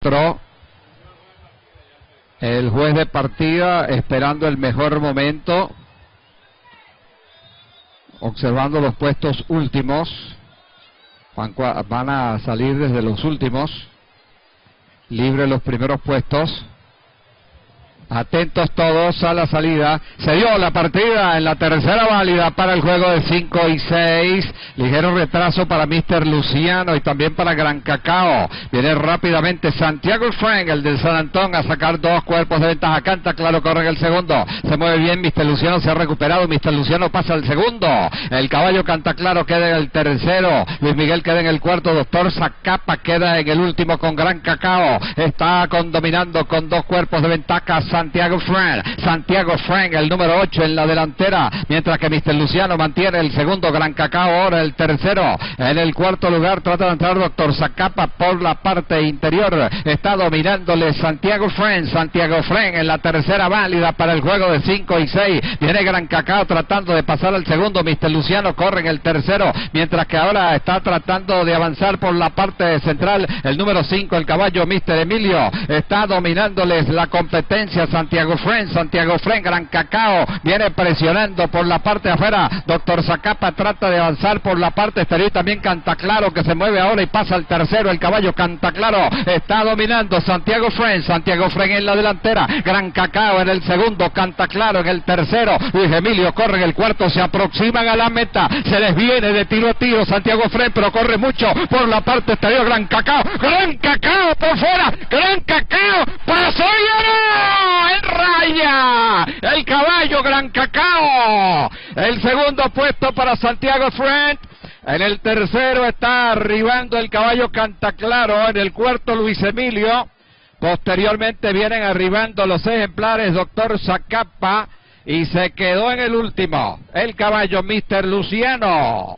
Castro, el juez de partida, esperando el mejor momento, observando los puestos últimos. Van a salir desde los últimos, libre los primeros puestos. Atentos todos a la salida. Se dio la partida en la tercera válida para el juego de 5 y 6. Ligero retraso para Mr. Luciano y también para Gran Cacao. Viene rápidamente Santiago Frank, el del San Antón, a sacar 2 cuerpos de ventaja. Canta Claro corre en el segundo. Se mueve bien Mr. Luciano, se ha recuperado. Mr. Luciano pasa al segundo. El caballo Canta Claro queda en el tercero. Luis Miguel queda en el cuarto. Doctor Zacapa queda en el último con Gran Cacao. Está dominando con 2 cuerpos de ventaja Santiago Frank, el número 8 en la delantera, mientras que Mr. Luciano mantiene el segundo, Gran Cacao ahora el tercero. En el cuarto lugar trata de entrar Doctor Zacapa por la parte interior, está dominándole Santiago Frank en la tercera válida para el juego de 5 y 6. Viene Gran Cacao tratando de pasar al segundo. Mr. Luciano corre en el tercero, mientras que ahora está tratando de avanzar por la parte central el número 5, el caballo Mr. Emilio. Está dominándoles la competencia Santiago Frank, Gran Cacao viene presionando por la parte de afuera. Doctor Zacapa trata de avanzar por la parte exterior y también Canta Claro, que se mueve ahora y pasa al tercero. El caballo Canta Claro está dominando Santiago Frank en la delantera, Gran Cacao en el segundo, Canta Claro en el tercero. Luis Emilio corre en el cuarto, se aproximan a la meta, se les viene de tiro a tiro Santiago Frank, pero corre mucho por la parte exterior. Gran Cacao por fuera, Gran Cacao pasó y ¡en raya! El caballo Gran Cacao. El segundo puesto para Santiago Frank. En el tercero está arribando el caballo Canta Claro. En el cuarto Luis Emilio. Posteriormente vienen arribando los ejemplares Doctor Zacapa. Y se quedó en el último el caballo Mr. Luciano.